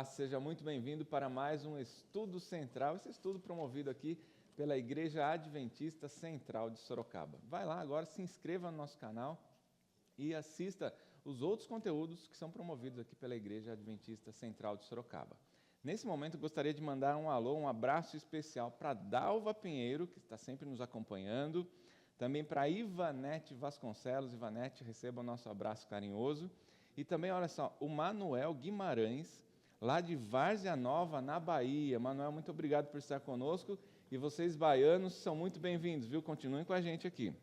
Olá, seja muito bem-vindo para mais um Estudo Central, esse estudo promovido aqui pela Igreja Adventista Central de Sorocaba. Vai lá agora, se inscreva no nosso canal e assista os outros conteúdos que são promovidos aqui pela Igreja Adventista Central de Sorocaba. Nesse momento, gostaria de mandar um alô, um abraço especial para Dalva Pinheiro, que está sempre nos acompanhando, também para Ivanete Vasconcelos. Ivanete, receba o nosso abraço carinhoso. E também, olha só, o Manuel Guimarães, lá de Várzea Nova, na Bahia. Manuel, muito obrigado por estar conosco. E vocês, baianos, são muito bem-vindos, viu? Continuem com a gente aqui.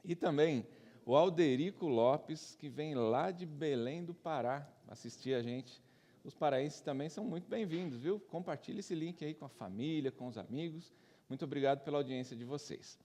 E também o Alderico Lopes, que vem lá de Belém do Pará assistir a gente. Os paraenses também são muito bem-vindos, viu? Compartilhe esse link aí com a família, com os amigos. Muito obrigado pela audiência de vocês.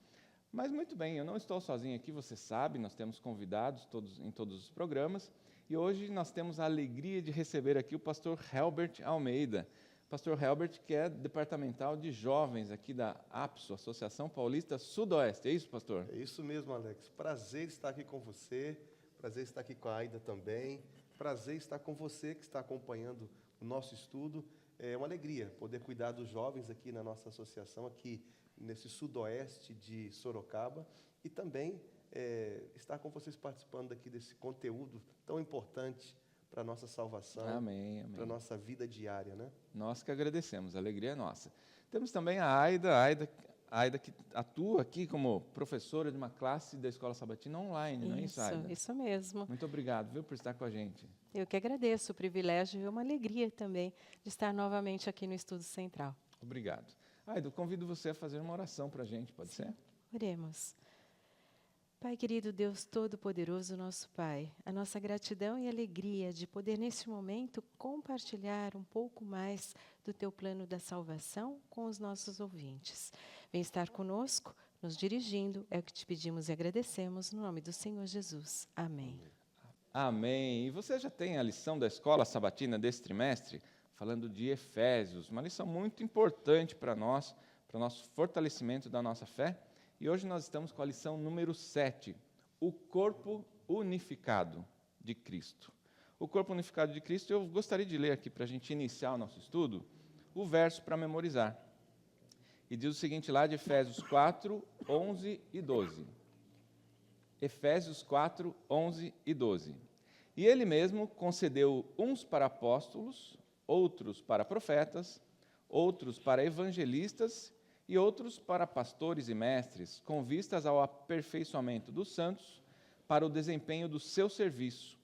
Mas muito bem, eu não estou sozinho aqui, você sabe, nós temos convidados em todos os programas. E hoje nós temos a alegria de receber aqui o pastor Helbert Almeida. Pastor Helbert, que é departamental de jovens aqui da APSO, Associação Paulista Sudoeste. É isso, pastor? É isso mesmo, Alex. Prazer estar aqui com você, prazer estar aqui com a Aida também, prazer estar com você que está acompanhando o nosso estudo. É uma alegria poder cuidar dos jovens aqui na nossa associação, aqui nesse sudoeste de Sorocaba, e também estar com vocês participando aqui desse conteúdo tão importante para a nossa salvação, Amém. para a nossa vida diária, né? Nós que agradecemos, a alegria é nossa. Temos também a Aida que atua aqui como professora de uma classe da Escola Sabatina online, não é isso, Aida? Isso mesmo. Muito obrigado, viu, por estar com a gente. Eu que agradeço o privilégio e uma alegria também de estar novamente aqui no Estudo Central. Obrigado. Aida, eu convido você a fazer uma oração para a gente, pode ser? Oremos. Pai querido, Deus Todo-Poderoso, nosso Pai, a nossa gratidão e alegria de poder, nesse momento, compartilhar um pouco mais do Teu plano da salvação com os nossos ouvintes. Vem estar conosco, nos dirigindo, é o que te pedimos e agradecemos, no nome do Senhor Jesus. Amém. Amém. E você já tem a lição da Escola Sabatina desse trimestre, falando de Efésios, uma lição muito importante para nós, para o nosso fortalecimento da nossa fé. E hoje nós estamos com a lição número 7, o corpo unificado de Cristo. O corpo unificado de Cristo, eu gostaria de ler aqui para a gente iniciar o nosso estudo, o verso para memorizar. E diz o seguinte lá de Efésios 4, 11 e 12. Efésios 4, 11 e 12. E ele mesmo concedeu uns para apóstolos, outros para profetas, outros para evangelistas e outros para pastores e mestres, com vistas ao aperfeiçoamento dos santos, para o desempenho do seu serviço,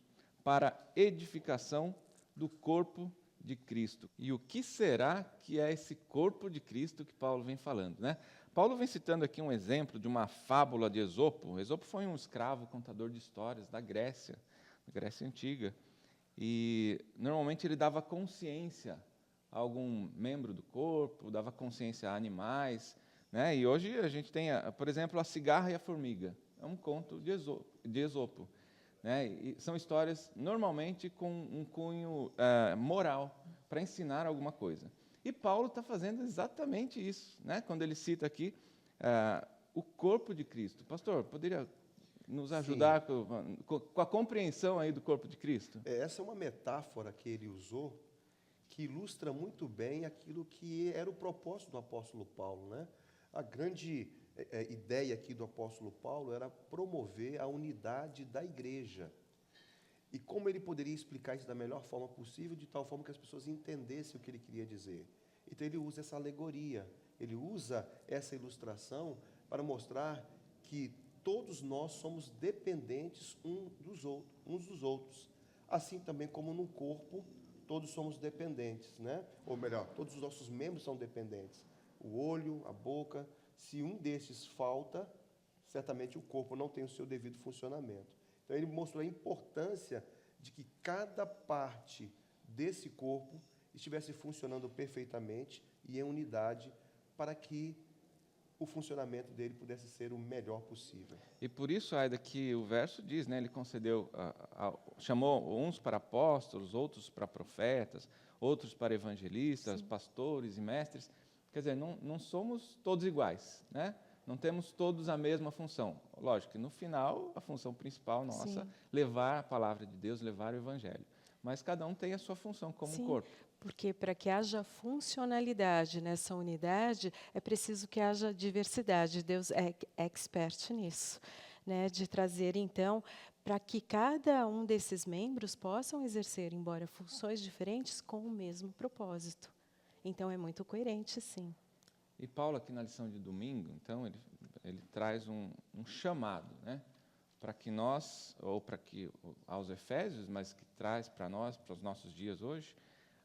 para a edificação do corpo de Cristo. E o que será que é esse corpo de Cristo que Paulo vem falando, né? Paulo vem citando aqui um exemplo de uma fábula de Esopo. Esopo foi um escravo contador de histórias da Grécia Antiga. E normalmente ele dava consciência a algum membro do corpo, dava consciência a animais, né? E hoje a gente tem, por exemplo, a cigarra e a formiga. É um conto de Esopo, né? E são histórias normalmente com um cunho moral, para ensinar alguma coisa. E Paulo está fazendo exatamente isso, né? Quando ele cita aqui o corpo de Cristo. Pastor, poderia nos ajudar com a compreensão aí do corpo de Cristo? Essa é uma metáfora que ele usou, que ilustra muito bem aquilo que era o propósito do apóstolo Paulo, né? A grande ideia aqui do apóstolo Paulo era promover a unidade da igreja. E como ele poderia explicar isso da melhor forma possível, de tal forma que as pessoas entendessem o que ele queria dizer. Então ele usa essa alegoria, ele usa essa ilustração para mostrar que todos nós somos dependentes uns dos outros. Assim também como no corpo, todos somos dependentes, né? Ou melhor, todos os nossos membros são dependentes. O olho, a boca, se um desses falta, certamente o corpo não tem o seu devido funcionamento. Então ele mostrou a importância de que cada parte desse corpo estivesse funcionando perfeitamente e em unidade para que o funcionamento dele pudesse ser o melhor possível. E por isso, Aida, que o verso diz, né, ele concedeu, chamou uns para apóstolos, outros para profetas, outros para evangelistas, pastores e mestres. Quer dizer, não somos todos iguais, né? Não temos todos a mesma função. Lógico que no final, a função principal nossa, levar a palavra de Deus, levar o evangelho. mas cada um tem a sua função como Sim, corpo. porque para que haja funcionalidade nessa unidade, é preciso que haja diversidade. Deus é expert nisso, né? De trazer, então, para que cada um desses membros possam exercer, embora funções diferentes, com o mesmo propósito. Então, é muito coerente, sim. E Paulo, aqui na lição de domingo, então, ele traz um chamado, né? Para que nós, ou para que aos Efésios, mas que traz para nós, para os nossos dias hoje,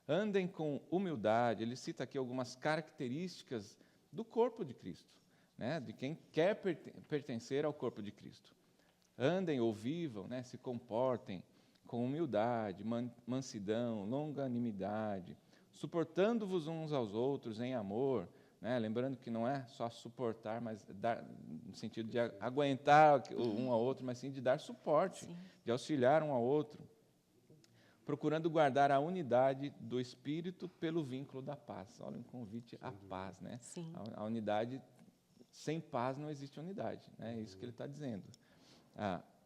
andem com humildade. Ele cita aqui algumas características do corpo de Cristo, né? De quem quer pertencer ao corpo de Cristo. Andem ou vivam, né? Se comportem com humildade, mansidão, longanimidade, suportando-vos uns aos outros em amor, né? Lembrando que não é só suportar, mas dar, no sentido de aguentar um ao outro, mas sim de dar suporte, Sim. de auxiliar um ao outro, procurando guardar a unidade do Espírito pelo vínculo da paz. Olha, um convite à paz, né? Sim. A unidade, sem paz não existe unidade, né? É isso que ele está dizendo.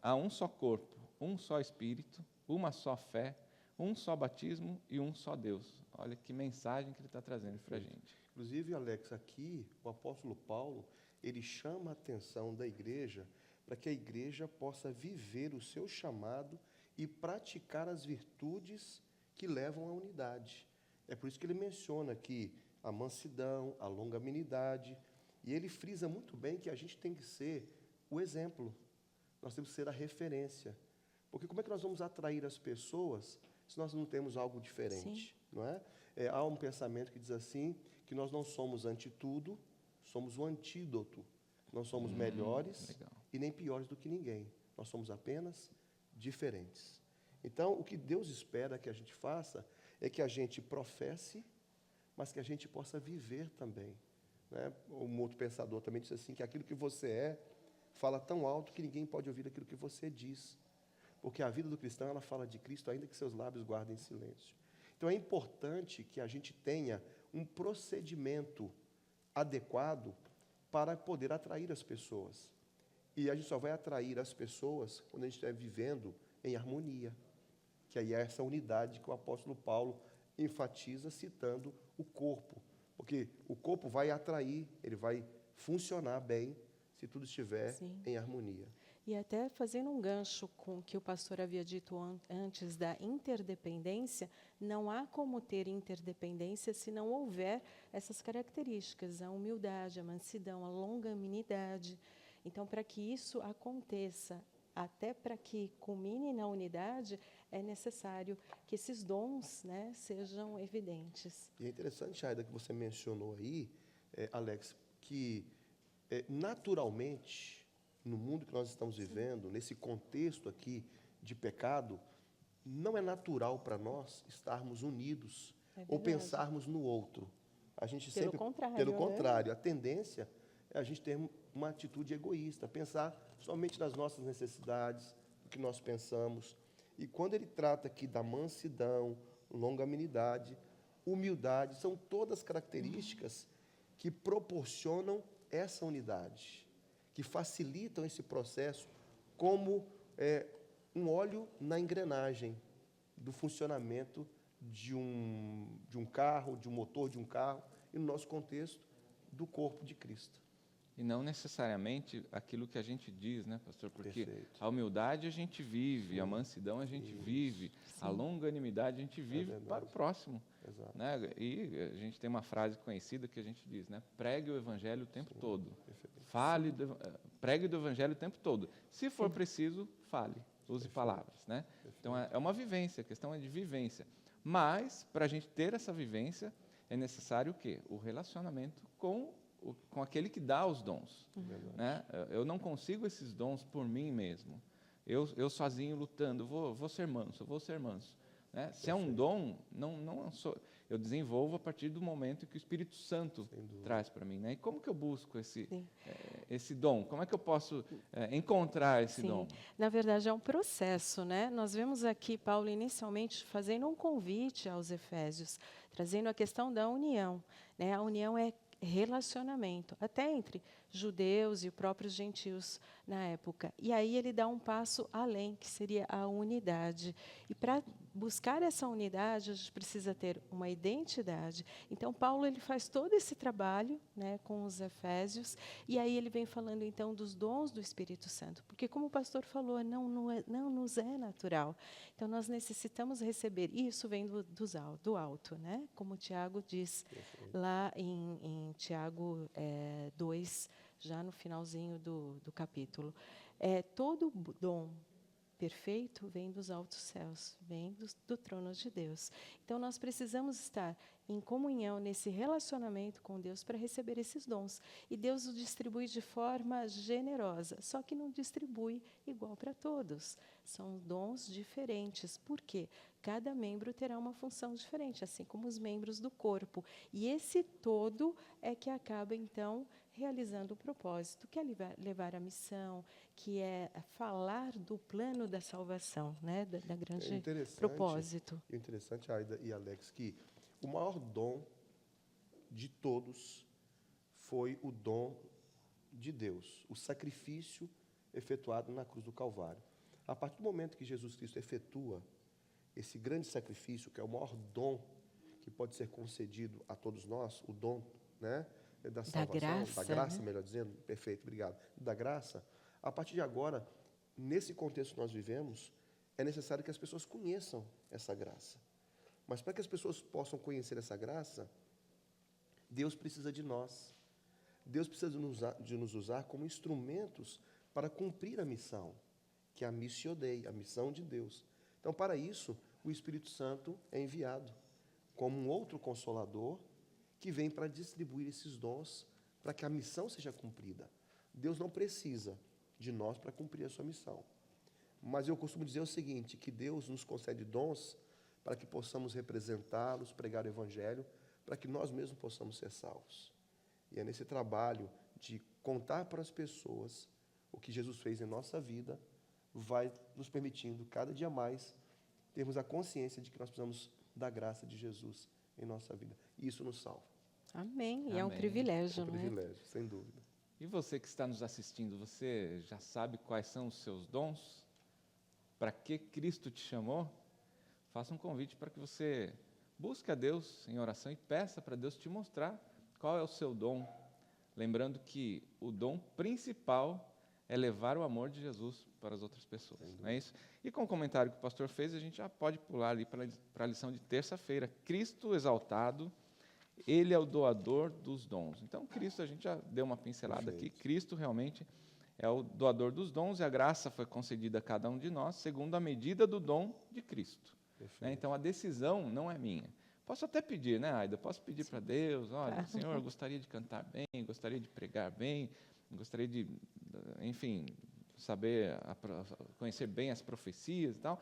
Há um só corpo, um só Espírito, uma só fé, um só batismo e um só Deus. Olha que mensagem que ele está trazendo para a gente. Inclusive, Alex, aqui o apóstolo Paulo, ele chama a atenção da igreja para que a igreja possa viver o seu chamado e praticar as virtudes que levam à unidade. É por isso que ele menciona aqui a mansidão, a longanimidade, e ele frisa muito bem que a gente tem que ser o exemplo, nós temos que ser a referência. Porque como é que nós vamos atrair as pessoas se nós não temos algo diferente? Não é? Há um pensamento que diz assim, que nós não somos ante tudo, somos o antídoto. Não somos melhores Legal. e nem piores do que ninguém. Nós somos apenas diferentes. Então, o que Deus espera que a gente faça é que a gente professe, mas que a gente possa viver também. Né? Um outro pensador também disse assim, que aquilo que você é, fala tão alto que ninguém pode ouvir aquilo que você diz. Porque a vida do cristão, ela fala de Cristo, ainda que seus lábios guardem silêncio. Então, é importante que a gente tenha um procedimento adequado para poder atrair as pessoas. E a gente só vai atrair as pessoas quando a gente estiver vivendo em harmonia, que aí é essa unidade que o apóstolo Paulo enfatiza citando o corpo. Porque o corpo vai atrair, ele vai funcionar bem se tudo estiver Sim. em harmonia. E até fazendo um gancho com o que o pastor havia dito antes da interdependência, não há como ter interdependência se não houver essas características, a humildade, a mansidão, a longanimidade. Então, para que isso aconteça, até para que culmine na unidade, é necessário que esses dons, né, sejam evidentes. E é interessante, Aida, que você mencionou aí, Alex, que naturalmente, no mundo que nós estamos vivendo, nesse contexto aqui de pecado, não é natural para nós estarmos unidos ou pensarmos no outro. A gente Pelo sempre, contrário, pelo né? contrário, a tendência é a gente ter uma atitude egoísta, pensar somente nas nossas necessidades, no que nós pensamos. E quando ele trata aqui da mansidão, longanimidade, humildade, são todas características que proporcionam essa unidade, que facilitam esse processo como um óleo na engrenagem do funcionamento de um carro, de um motor de um carro, e no nosso contexto, do corpo de Cristo. E não necessariamente aquilo que a gente diz, né, pastor? Porque Perfeito. a humildade a gente vive, a mansidão a gente vive, a longanimidade a gente vive para o próximo. Exato. Né? E a gente tem uma frase conhecida que a gente diz, né? Pregue o evangelho o tempo todo. Perfeito. Pregue do evangelho o tempo todo. Se for preciso, fale, use palavras, né? Então é uma vivência, a questão é de vivência. Mas para a gente ter essa vivência é necessário o quê? O relacionamento com aquele que dá os dons. Né? Eu não consigo esses dons por mim mesmo. Eu sozinho lutando, vou ser manso, vou ser manso. Né? Se é um dom, eu desenvolvo a partir do momento que o Espírito Santo traz para mim. Né? E como que eu busco esse dom? Como é que eu posso encontrar esse Sim. dom? Na verdade, é um processo, né? Nós vemos aqui Paulo inicialmente fazendo um convite aos Efésios, trazendo a questão da união. Né? A união é relacionamento, até entre judeus e próprios gentios na época. E aí ele dá um passo além, que seria a unidade. E para buscar essa unidade, a gente precisa ter uma identidade. Então, Paulo ele faz todo esse trabalho, né, com os Efésios, e aí ele vem falando, então, dos dons do Espírito Santo. Porque, como o pastor falou, não nos é natural. Então, nós necessitamos receber. E isso vem do alto, né? Como o Tiago diz lá em Tiago 2, já no finalzinho do capítulo. Todo dom perfeito vem dos altos céus, vem do trono de Deus. Então, nós precisamos estar em comunhão, nesse relacionamento com Deus, para receber esses dons. E Deus os distribui de forma generosa, só que não distribui igual para todos. São dons diferentes. Por quê? Cada membro terá uma função diferente, assim como os membros do corpo. E esse todo é que acaba, então, realizando o propósito, que é levar a missão, que é falar do plano da salvação, né, da grande propósito. É interessante, Aida e Alex, que o maior dom de todos foi o dom de Deus, o sacrifício efetuado na cruz do Calvário. A partir do momento que Jesus Cristo efetua esse grande sacrifício, que é o maior dom que pode ser concedido a todos nós, o dom, né, da salvação, da graça, né? Melhor dizendo, perfeito, obrigado, da graça, a partir de agora, nesse contexto que nós vivemos, é necessário que as pessoas conheçam essa graça. Mas para que as pessoas possam conhecer essa graça, Deus precisa de nós. Deus precisa de nos usar como instrumentos para cumprir a missão, que é a missio Dei, a missão de Deus. Então, para isso, o Espírito Santo é enviado como um outro consolador que vem para distribuir esses dons para que a missão seja cumprida. Deus não precisa de nós para cumprir a sua missão. Mas eu costumo dizer o seguinte, que Deus nos concede dons para que possamos representá-los, pregar o Evangelho, para que nós mesmos possamos ser salvos. E é nesse trabalho de contar para as pessoas o que Jesus fez em nossa vida, vai nos permitindo, cada dia mais, termos a consciência de que nós precisamos da graça de Jesus em nossa vida. E isso nos salva. Amém. E Amém. É um privilégio, não é? Privilégio, sem dúvida. E você que está nos assistindo, você já sabe quais são os seus dons? Para que Cristo te chamou? Faça um convite para que você busque a Deus em oração e peça para Deus te mostrar qual é o seu dom. Lembrando que o dom principal é levar o amor de Jesus para as outras pessoas, não é isso? E com o comentário que o pastor fez, a gente já pode pular ali para a lição de terça-feira. Cristo exaltado, Ele é o doador dos dons. Então, Cristo, a gente já deu uma pincelada aqui, Cristo realmente é o doador dos dons e a graça foi concedida a cada um de nós segundo a medida do dom de Cristo. Né? Então, a decisão não é minha. Posso até pedir, né, Aida? Posso pedir para Deus, olha, Senhor, eu gostaria de cantar bem, gostaria de pregar bem, gostaria de, enfim, saber, conhecer bem as profecias e tal,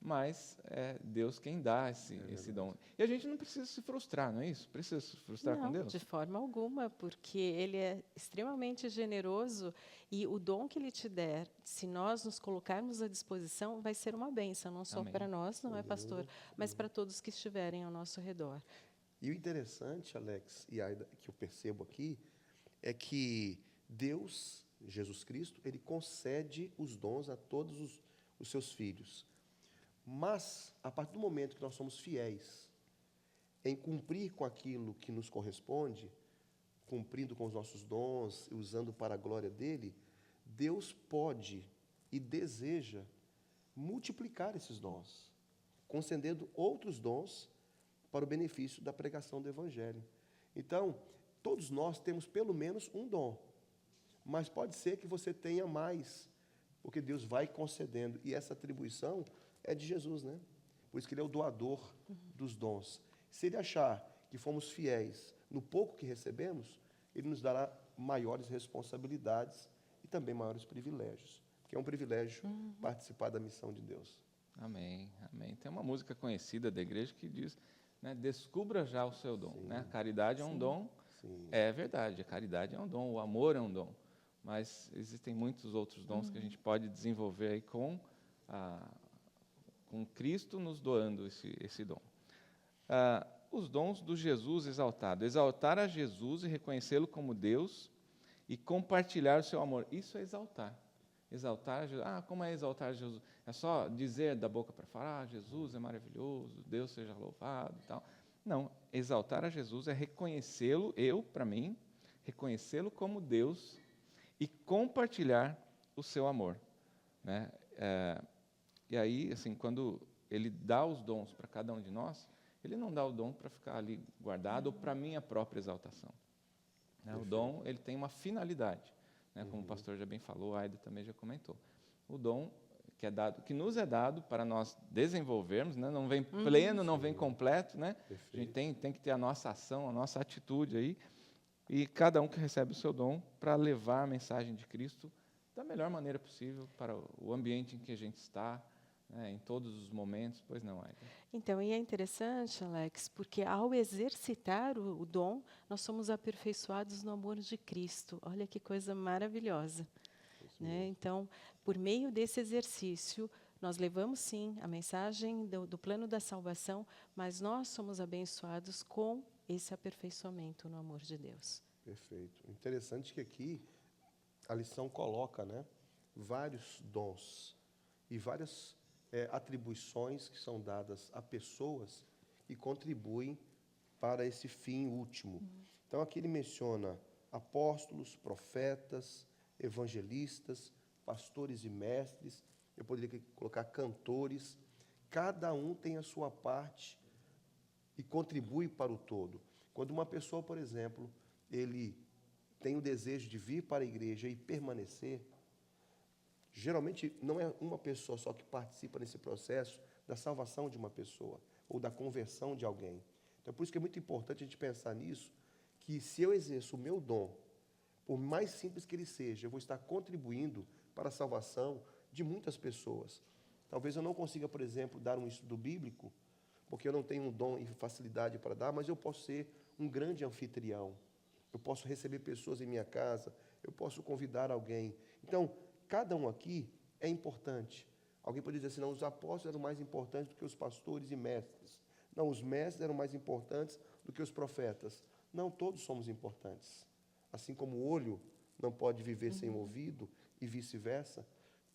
mas é Deus quem dá esse dom. E a gente não precisa se frustrar, não é isso? Precisa se frustrar com Deus? Não, de forma alguma, porque Ele é extremamente generoso e o dom que Ele te der, se nós nos colocarmos à disposição, vai ser uma bênção, não só para nós, não é, pastor, mas para todos que estiverem ao nosso redor. E o interessante, Alex e Aida, que eu percebo aqui, é que Deus, Jesus Cristo, Ele concede os dons a todos os seus filhos. Mas, a partir do momento que nós somos fiéis em cumprir com aquilo que nos corresponde, cumprindo com os nossos dons, usando para a glória dEle, Deus pode e deseja multiplicar esses dons, concedendo outros dons para o benefício da pregação do Evangelho. Então, todos nós temos pelo menos um dom, mas pode ser que você tenha mais, porque Deus vai concedendo, e essa atribuição é de Jesus, né? Por isso que Ele é o doador dos dons. Se Ele achar que fomos fiéis no pouco que recebemos, Ele nos dará maiores responsabilidades e também maiores privilégios. Porque é um privilégio participar da missão de Deus. Amém, amém. Tem uma música conhecida da igreja que diz, né, descubra já o seu dom. Né? A caridade é um dom, é verdade, a caridade é um dom, o amor é um dom. Mas existem muitos outros dons que a gente pode desenvolver aí com Cristo nos doando esse dom. Os dons do Jesus exaltado. Exaltar a Jesus e reconhecê-lo como Deus e compartilhar o seu amor. Isso é exaltar. Exaltar Jesus. Como é exaltar Jesus? É só dizer da boca para fora, Jesus é maravilhoso, Deus seja louvado e tal. Não, exaltar a Jesus é reconhecê-lo, para mim, reconhecê-lo como Deus e compartilhar o seu amor, né? E aí, assim, quando Ele dá os dons para cada um de nós, Ele não dá o dom para ficar ali guardado ou para minha própria exaltação, né? O dom, ele tem uma finalidade, né? Como o pastor já bem falou, a Aida também já comentou. O dom que nos é dado para nós desenvolvermos, né? Não vem pleno, não vem completo, né? A gente tem que ter a nossa ação, a nossa atitude aí, e cada um que recebe o seu dom para levar a mensagem de Cristo da melhor maneira possível para o ambiente em que a gente está, né? Em todos os momentos, pois não, Aida? Então, e é interessante, Alex, porque ao exercitar o dom, nós somos aperfeiçoados no amor de Cristo. Olha que coisa maravilhosa, né? Então, por meio desse exercício, nós levamos sim a mensagem do plano da salvação, mas nós somos abençoados com esse aperfeiçoamento no amor de Deus. Perfeito. Interessante que aqui a lição coloca, né, vários dons e várias atribuições que são dadas a pessoas e contribuem para esse fim último. Então, aqui ele menciona apóstolos, profetas, evangelistas, pastores e mestres, eu poderia colocar cantores, cada um tem a sua parte e contribui para o todo. Quando uma pessoa, por exemplo, ele tem o desejo de vir para a igreja e permanecer, geralmente não é uma pessoa só que participa nesse processo da salvação de uma pessoa ou da conversão de alguém. Então, por isso que é muito importante a gente pensar nisso, que se eu exerço o meu dom, por mais simples que ele seja, eu vou estar contribuindo para a salvação de muitas pessoas. Talvez eu não consiga, por exemplo, dar um estudo bíblico, porque eu não tenho um dom e facilidade para dar, mas eu posso ser um grande anfitrião. Eu posso receber pessoas em minha casa, eu posso convidar alguém. Então, cada um aqui é importante. Alguém pode dizer assim, não, os apóstolos eram mais importantes do que os pastores e mestres. Não, os mestres eram mais importantes do que os profetas. Não, todos somos importantes. Assim como o olho não pode viver sem o ouvido e vice-versa,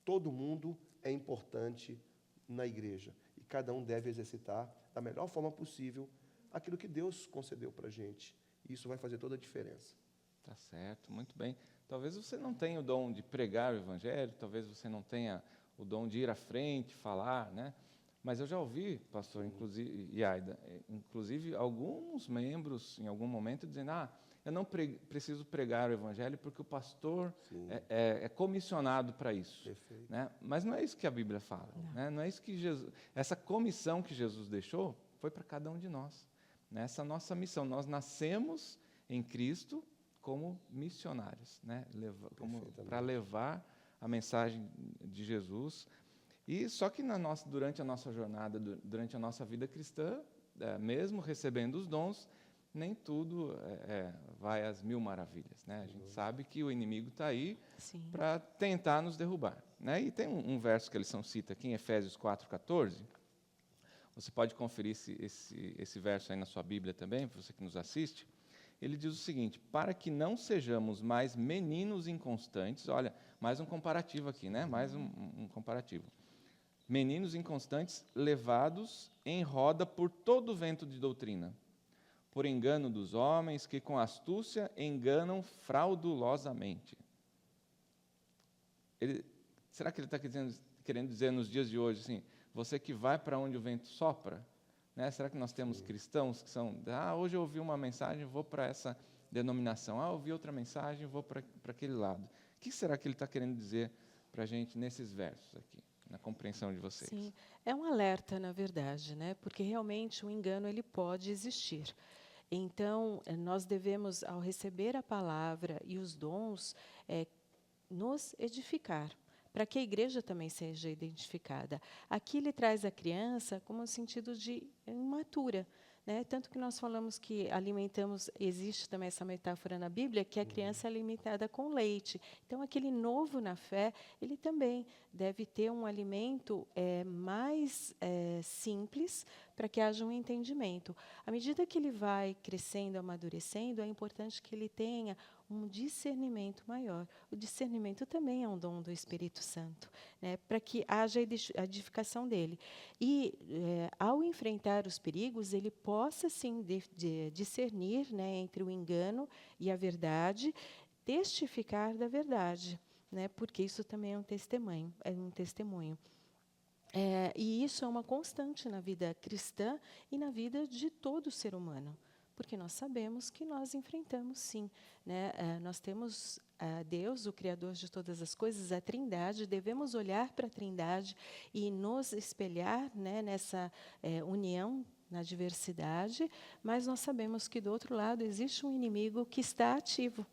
todo mundo é importante na igreja. E cada um deve exercitar da melhor forma possível aquilo que Deus concedeu para a gente. E isso vai fazer toda a diferença. Tá certo, muito bem. Talvez você não tenha o dom de pregar o evangelho, talvez você não tenha o dom de ir à frente, falar, né? Mas eu já ouvi, pastor, inclusive, e Aida, inclusive alguns membros, em algum momento, dizendo, eu não preciso pregar o evangelho porque o pastor é comissionado para isso. Perfeito. Né? Mas não é isso que a Bíblia fala. Né? Não é isso que Jesus... Essa comissão que Jesus deixou foi para cada um de nós. Né? Essa nossa missão. Nós nascemos em Cristo como missionários, né? Para levar a mensagem de Jesus. E só que durante a nossa jornada, durante a nossa vida cristã, mesmo recebendo os dons, nem tudo vai às mil maravilhas, né? A gente sabe que o inimigo está aí para tentar nos derrubar, né? E tem um verso que a lição cita aqui em Efésios 4,14. Você pode conferir esse verso aí na sua Bíblia também, para você que nos assiste. Ele diz o seguinte: para que não sejamos mais meninos inconstantes, olha, mais um comparativo aqui, né? Mais um comparativo. Meninos inconstantes, levados em roda por todo vento de doutrina, por engano dos homens que com astúcia enganam fraudulosamente. Será que ele está querendo dizer nos dias de hoje, assim, você que vai para onde o vento sopra? Né? Será que nós temos cristãos que são, hoje eu ouvi uma mensagem, vou para essa denominação, ouvi outra mensagem, vou para aquele lado. O que será que ele está querendo dizer para a gente nesses versos aqui, na compreensão de vocês? Sim, é um alerta, na verdade, né? Porque realmente o engano ele pode existir. Então, nós devemos, ao receber a palavra e os dons, nos edificar, para que a igreja também seja identificada. Aqui ele traz a criança como um sentido de imatura, né? Tanto que nós falamos que alimentamos, existe também essa metáfora na Bíblia, que a criança é alimentada com leite. Então, aquele novo na fé, ele também deve ter um alimento mais simples, para que haja um entendimento. À medida que ele vai crescendo, amadurecendo, é importante que ele tenha um discernimento maior. O discernimento também é um dom do Espírito Santo, né, para que haja a edificação dele. E, ao enfrentar os perigos, ele possa, sim, discernir, né, entre o engano e a verdade, testificar da verdade, né, porque isso também é um testemunho. E isso é uma constante na vida cristã e na vida de todo ser humano, porque nós sabemos que nós enfrentamos, sim, né? Nós temos Deus, o Criador de todas as coisas, a Trindade, devemos olhar para a Trindade e nos espelhar, né, nessa união, na diversidade, mas nós sabemos que, do outro lado, existe um inimigo que está ativo.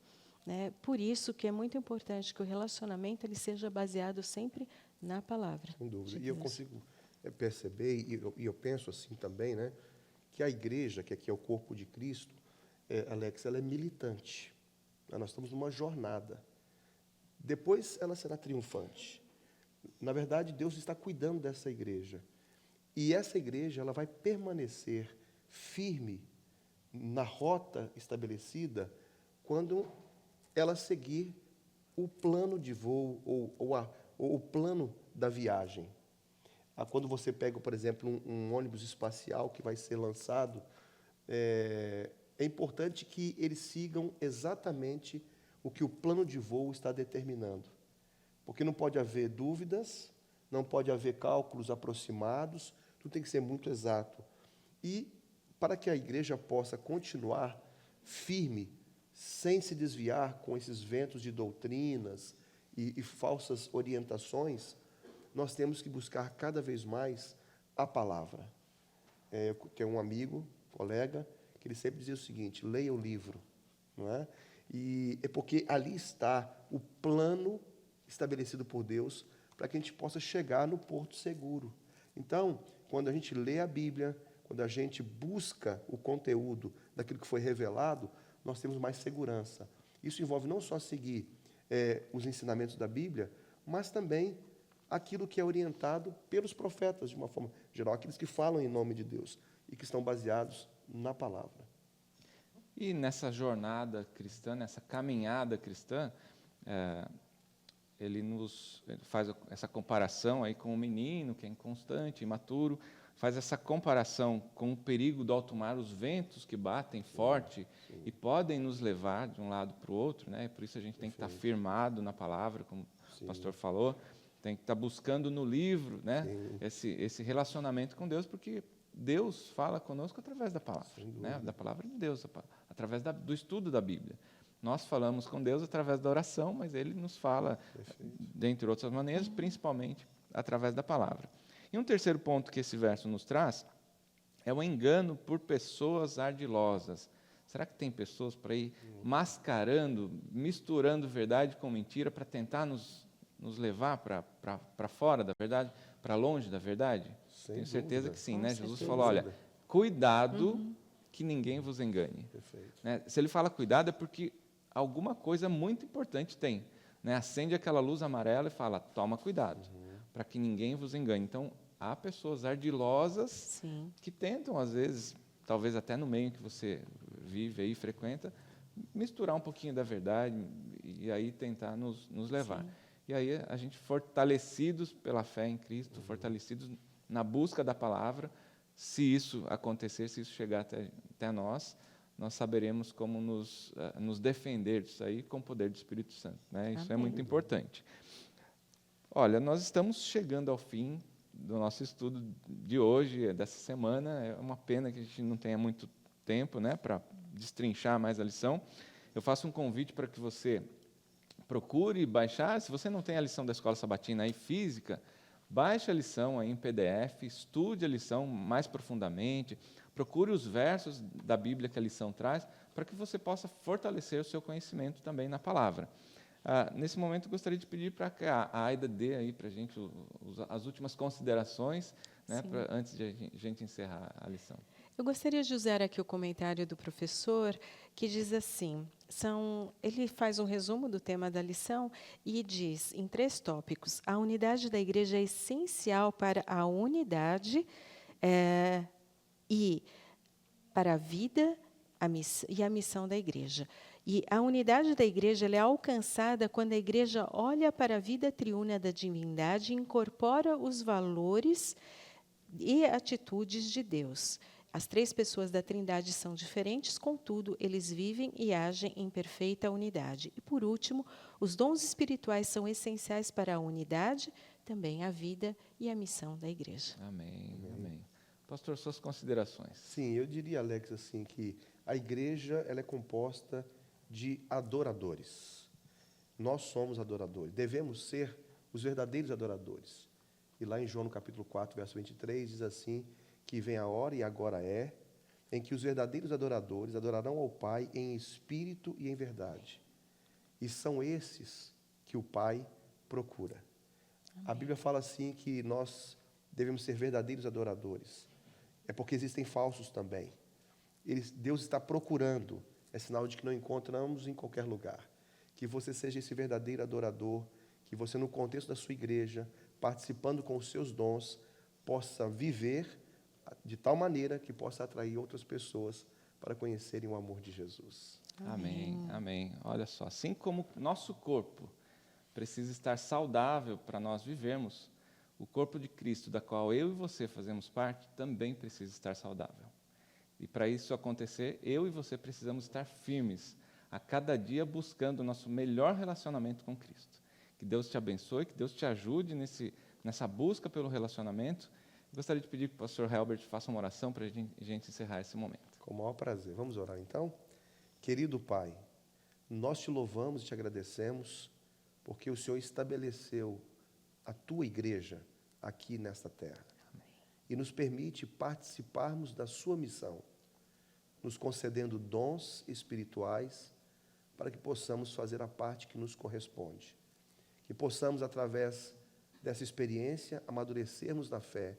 Né? Por isso que é muito importante que o relacionamento ele seja baseado sempre na palavra. Sem dúvida. De E eu Deus. consigo perceber, e eu penso assim também, né, que a igreja, que aqui é o corpo de Cristo, Alex, ela é militante. Nós estamos numa jornada. Depois ela será triunfante. Na verdade, Deus está cuidando dessa igreja. E essa igreja ela vai permanecer firme na rota estabelecida quando ela seguir o plano de voo ou o plano da viagem. Quando você pega, por exemplo, um ônibus espacial que vai ser lançado, é importante que eles sigam exatamente o que o plano de voo está determinando. Porque não pode haver dúvidas, não pode haver cálculos aproximados, tudo tem que ser muito exato. E para que a igreja possa continuar firme, sem se desviar com esses ventos de doutrinas e falsas orientações, nós temos que buscar cada vez mais a palavra. Eu tenho um amigo, colega, que ele sempre dizia o seguinte: leia o livro, não é? E é porque ali está o plano estabelecido por Deus para que a gente possa chegar no porto seguro. Então, quando a gente lê a Bíblia, quando a gente busca o conteúdo daquilo que foi revelado, nós temos mais segurança. Isso envolve não só seguir os ensinamentos da Bíblia, mas também aquilo que é orientado pelos profetas, de uma forma geral, aqueles que falam em nome de Deus e que estão baseados na palavra. E nessa jornada cristã, nessa caminhada cristã, ele faz essa comparação aí com o menino, que é inconstante, imaturo, faz essa comparação com o perigo do alto mar, os ventos que batem forte e podem nos levar de um lado para o outro, né? Por isso a gente tem que estar firmado na palavra, como o pastor falou, tem que estar buscando no livro, né? Esse relacionamento com Deus, porque Deus fala conosco através da palavra, né? Da palavra de Deus, através do estudo da Bíblia. Nós falamos com Deus através da oração, mas Ele nos fala, dentre outras maneiras, principalmente através da palavra. E um terceiro ponto que esse verso nos traz é o engano por pessoas ardilosas. Será que tem pessoas por aí mascarando, misturando verdade com mentira para tentar nos levar para fora da verdade, para longe da verdade? Tenho certeza que sim, né? Jesus falou, olha, cuidado que ninguém vos engane. Né? Se ele fala cuidado é porque alguma coisa muito importante tem. Né? Acende aquela luz amarela e fala, toma cuidado, para que ninguém vos engane. Então, há pessoas ardilosas que tentam, às vezes, talvez até no meio que você vive aí, frequenta, misturar um pouquinho da verdade e aí tentar nos levar. E aí a gente, fortalecidos pela fé em Cristo, fortalecidos na busca da palavra, se isso acontecer, se isso chegar até nós saberemos como nos defender disso aí com o poder do Espírito Santo. Né? Isso é muito importante. Olha, nós estamos chegando ao fim do nosso estudo de hoje, dessa semana. É uma pena que a gente não tenha muito tempo, né, para destrinchar mais a lição. Eu faço um convite para que você procure baixar. Se você não tem a lição da Escola Sabatina aí física, baixe a lição aí em PDF, estude a lição mais profundamente, procure os versos da Bíblia que a lição traz, para que você possa fortalecer o seu conhecimento também na palavra. Nesse momento, eu gostaria de pedir para que a Aida dê aí para a gente as últimas considerações, né, antes de a gente encerrar a lição. Eu gostaria de usar aqui o comentário do professor, que diz assim, ele faz um resumo do tema da lição e diz, em 3 tópicos, a unidade da igreja é essencial para a unidade e para a vida e a missão da igreja. E a unidade da igreja ela é alcançada quando a igreja olha para a vida triuna da divindade e incorpora os valores e atitudes de Deus. As três pessoas da Trindade são diferentes, contudo, eles vivem e agem em perfeita unidade. E, por último, os dons espirituais são essenciais para a unidade, também a vida e a missão da igreja. Amém, amém. Pastor, suas considerações. Sim, eu diria, Alex, assim, que a igreja ela é composta de adoradores. Nós somos adoradores, devemos ser os verdadeiros adoradores. E lá em João, no capítulo 4, verso 23, diz assim, que vem a hora, e agora é, em que os verdadeiros adoradores adorarão ao Pai em espírito e em verdade. E são esses que o Pai procura. Amém. A Bíblia fala assim que nós devemos ser verdadeiros adoradores. É porque existem falsos também. Deus está procurando, é sinal de que não encontramos em qualquer lugar. Que você seja esse verdadeiro adorador, que você, no contexto da sua igreja, participando com os seus dons, possa viver de tal maneira que possa atrair outras pessoas para conhecerem o amor de Jesus. Amém, amém. Olha só, assim como nosso corpo precisa estar saudável para nós vivermos, o corpo de Cristo, da qual eu e você fazemos parte, também precisa estar saudável. E para isso acontecer, eu e você precisamos estar firmes, a cada dia buscando o nosso melhor relacionamento com Cristo. Que Deus te abençoe, que Deus te ajude nessa busca pelo relacionamento. Gostaria de pedir que o pastor Helbert faça uma oração para a gente encerrar esse momento. Com o maior prazer. Vamos orar então? Querido Pai, nós te louvamos e te agradecemos porque o Senhor estabeleceu a tua igreja aqui nesta terra. Amém. E nos permite participarmos da sua missão, nos concedendo dons espirituais para que possamos fazer a parte que nos corresponde. Que possamos, através dessa experiência, amadurecermos na fé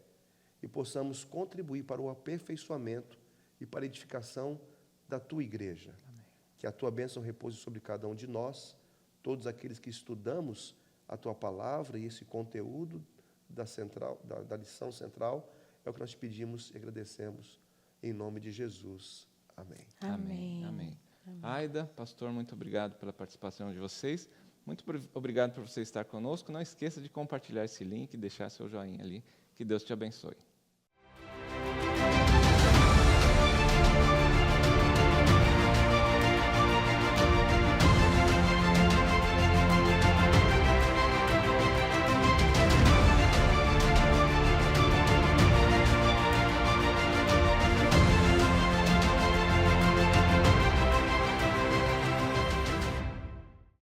e possamos contribuir para o aperfeiçoamento e para a edificação da tua igreja. Amém. Que a tua bênção repouse sobre cada um de nós, todos aqueles que estudamos a tua palavra e esse conteúdo da lição central, é o que nós te pedimos e agradecemos em nome de Jesus. Amém. Amém. Amém. Amém. Aida, pastor, muito obrigado pela participação de vocês. Muito obrigado por você estar conosco. Não esqueça de compartilhar esse link e deixar seu joinha ali. Que Deus te abençoe.